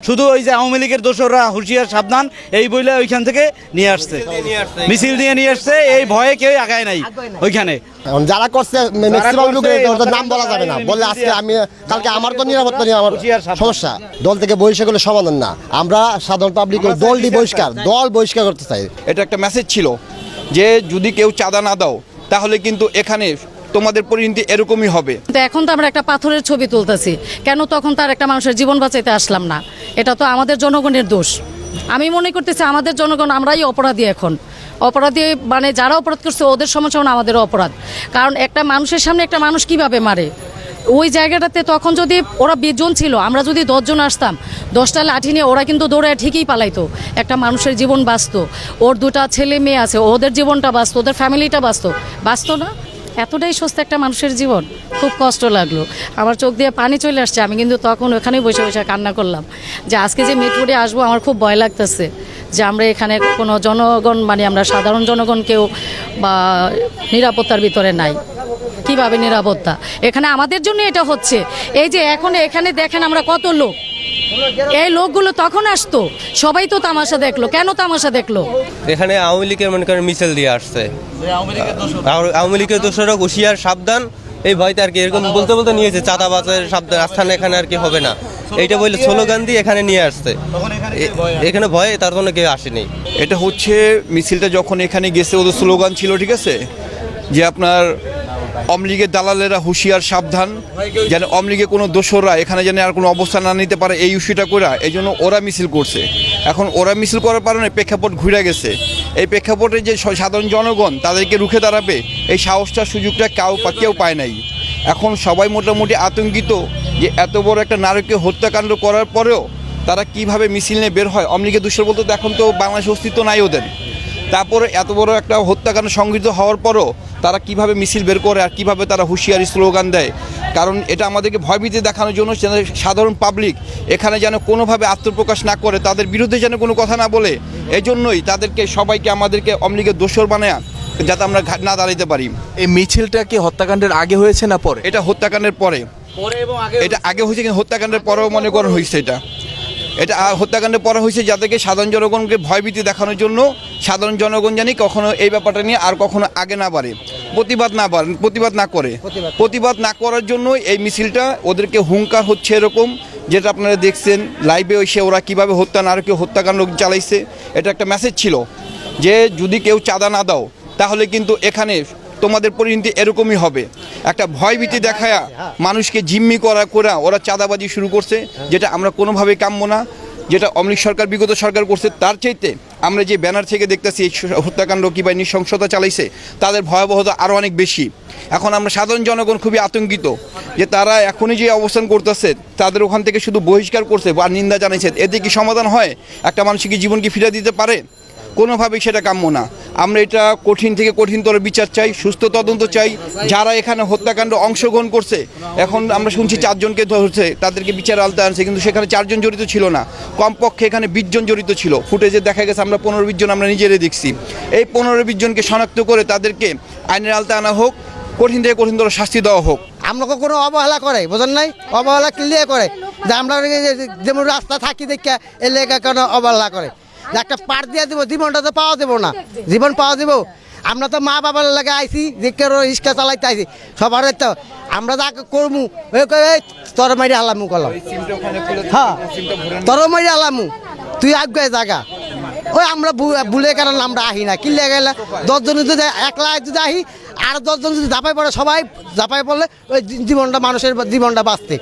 শুধু ওই যে আওয়ামী লীগের দোসররা হুঁশিয়ার সাবধান এই বইলে ওইখান থেকে নিয়ে আসছে, মিছিল নিয়ে আসছে, এই ভয়ে কেউ আগায় নাই ওইখানে। যারা করছে ম্যাক্সিমাম লোকের নাম বলা যাবে না, বললে আজকে আমি কালকে আমার তো নিরাপত্তা নিয়ে আমার সমস্যা। দল থেকে বহিষ্কার করলে সমাধান না, আমরা সাধারণ পাবলিক দল বহিষ্কার করতে চাই। এটা একটা মেসেজ ছিল যে যদি কেউ চাঁদা না দাও তাহলে কিন্তু এখানে তোমাদের পরিণতি এরকমই হবে। এখন তো আমরা একটা পাথরের ছবি তুলতেছি, কেন তখন তার একটা মানুষের জীবন বাঁচাইতে আসলাম না? এটা তো আমাদের জনগণের দোষ। আমি মনে করতেছি আমাদের জনগণ আমরাই অপরাধী। এখন অপরাধী মানে যারা অপরাধ করছে ওদের সমস্যা না, আমাদেরও অপরাধ। কারণ একটা মানুষের সামনে একটা মানুষ কিভাবে মারে, ওই জায়গাটাতে তখন যদি ওরা 20 জন ছিল, আমরা যদি 10 জন আসতাম, 10টা লাঠি নিয়ে ওরা কিন্তু দৌড়ে ঠিকই পালাইতো। একটা মানুষের জীবন বাঁচত, ওর 2টা ছেলে মেয়ে আছে, ওদের জীবনটা বাঁচত, ওদের ফ্যামিলিটা বাঁচত না। এতটাই সুস্থ একটা মানুষের জীবন, খুব কষ্ট লাগলো, আমার চোখ দিয়ে পানি চলে আসছে। আমি কিন্তু তখন ওখানেই বসে বসে কান্না করলাম যে আজকে যে মিটফুটে আসবো, আমার খুব ভয় লাগতেছে যে আমরা এখানে কোনো জনগণ মানে আমরা সাধারণ জনগণ কেউ বা নিরাপত্তার ভিতরে নাই। কিভাবে নিরাপত্তা? এখানে আমাদের জন্য এটা হচ্ছে। এই যে এখন এখানে দেখেন আমরা কত লোক, এই লোকগুলো তখন আসতো, সবাই তো তামাশা দেখলো। কেন তামাশা দেখলো? এখানে আওয়ামী লীগের মনে করেন মিছিল দিয়ে আসছে, আওয়ামী লীগের দোষরা হুঁশিয়ার সাবধান, এই ভয়তে আর কি এরকম বলতে বলতে নিয়েছে চাঁদাবাজের সাবধান, আস্থানে এখানে আর কি হবে না, এইটা বলে স্লোগান দিয়ে এখানে নিয়ে আসছে। এখানে ভয়ে তার জন্য কেউ আসেনি। এটা হচ্ছে মিছিলটা যখন এখানে গেছে ওদের স্লোগান ছিল, ঠিক আছে, যে আপনার আওয়ামী লীগের দালালেরা হুঁশিয়ার সাবধান, যেন আওয়ামী লীগের কোনো দোসররা এখানে যেন আর কোনো অবস্থান না নিতে পারে, এই ইস্যুটা করে এই জন্য ওরা মিছিল করছে। এখন ওরা মিছিল করার কারণে প্রেক্ষাপট ঘুরে গেছে। এই প্রেক্ষাপটে যে সাধারণ জনগণ তাদেরকে রুখে দাঁড়াবে এই সাহসটা সুযোগটা কেউ পায় নাই। এখন সবাই মোটামুটি আতঙ্কিত যে এত বড় একটা নারকীয় হত্যাকাণ্ড করার পরেও তারা কিভাবে মিছিল নিয়ে বের হয়। আওয়ামী লীগের দোসর বলতে তো এখন তো বাংলাদেশের অস্তিত্ব নাই ওদের। তারপরে এত বড় একটা হত্যাকাণ্ড সংঘটিত হওয়ার পরও তারা কিভাবে মিছিল বের করে আর কিভাবে তারা হুঁশিয়ারি স্লোগান দেয়, কারণ এটা আমাদেরকে ভয়ভীতি দেখানোর জন্য যেন সাধারণ পাবলিক এখানে যেন কোনোভাবে আত্মপ্রকাশ না করে, তাদের বিরুদ্ধে যেন কোনো কথা না বলে। এই জন্যই তাদেরকে সবাইকে আমাদেরকে আওয়ামী লীগের দোসর বানায় যাতে আমরা না দাঁড়াতে পারি। এই মিছিলটা কি হত্যাকাণ্ডের আগে হয়েছে না পরে? এটা হত্যাকাণ্ডের পরে, এটা আগে হয়েছে কিন্তু হত্যাকাণ্ডের পরেও মনে করা হয়েছে। এটা হত্যাকাণ্ডের পরে হয়েছে যাদেরকে সাধারণ জনগণকে ভয়ভীতি দেখানোর জন্য, সাধারণ জনগণ জানি কখনো এই ব্যাপারটা নিয়ে আর কখনো আগে না বাড়ে, প্রতিবাদ না করার জন্য এই মিছিলটা ওদেরকে হুঙ্কার হচ্ছে। এরকম যেটা আপনারা দেখছেন লাইভে এসে ওরা কীভাবে নারকীয় হত্যাকাণ্ড চালাইছে। এটা একটা মেসেজ ছিল যে যদি কেউ চাঁদা না দাও তাহলে কিন্তু এখানে তোমাদের পরিণতি এরকমই হবে। একটা ভয়ভীতি দেখায়া মানুষকে জিম্মি করা ওরা চাঁদাবাজি শুরু করছে, যেটা আমরা কোনোভাবেই কাম্য না। যেটা আওয়ামী লীগ সরকার বিগত সরকার করছে তার চাইতে আমরা যে ব্যানার থেকে দেখতেছি এই হত্যাকাণ্ড কিংবা নৃশংসতা চালাইছে তাদের ভয়াবহতা আরও অনেক বেশি। এখন আমরা সাধারণ জনগণ খুবই আতঙ্কিত যে তারা এখনই যে অবস্থান করতেছে তাদের ওখান থেকে শুধু বহিষ্কার করছে বা নিন্দা জানাইছে। এতে কি সমাধান হয়? একটা মানুষকে জীবন কি ফিরে দিতে পারে? কোনোভাবেই সেটা কাম্য না। আমরা এটা কঠিন থেকে কঠিনতর বিচার চাই, সুস্থ তদন্ত চাই। যারা এখানে হত্যাকাণ্ড অংশগ্রহণ করছে, এখন আমরা শুনছি 4 জনকে ধরছে, তাদেরকে বিচার আলতে আনছে, কিন্তু সেখানে 4 জন জড়িত ছিল না, কমপক্ষে এখানে 20 জন জড়িত ছিল। ফুটেজে দেখা গেছে আমরা 15-20 জন আমরা নিজেরাই দেখছি। এই 15-20 জনকে শনাক্ত করে তাদেরকে আইনের আলতে আনা হোক, কঠিন থেকে কঠিনতর শাস্তি দেওয়া হোক। আমরা কোনো অবহেলা করে বোঝেন নাই, অবহেলা ক্লিয়ার করে যে আমরা যেমন রাস্তা থাকি দেখে এলাকা কোনো অবহেলা করে যে একটা পার দিয়ে দেবো, জীবনটা তো পাওয়া দেবো না, জীবন পাওয়া দেবো। আমরা তো মা বাবার লাগে আইসি যে কেউ রিক্সা চালাইতে আইসি, সবার তো আমরা যা করমু তোর মারি আলামু করলাম, হ্যাঁ তোর মারি আলামু, তুই আগে জায়গা ওই আমরা ভুলে কারণ আমরা আহি না কিনলে গেলে 10 জন যদি একলা যদি আহি আর 10 জন যদি ঝাঁপাই পড়ে, সবাই ঝাঁপাই পড়লে ওই জীবনটা মানুষের জীবনটা বাঁচতে।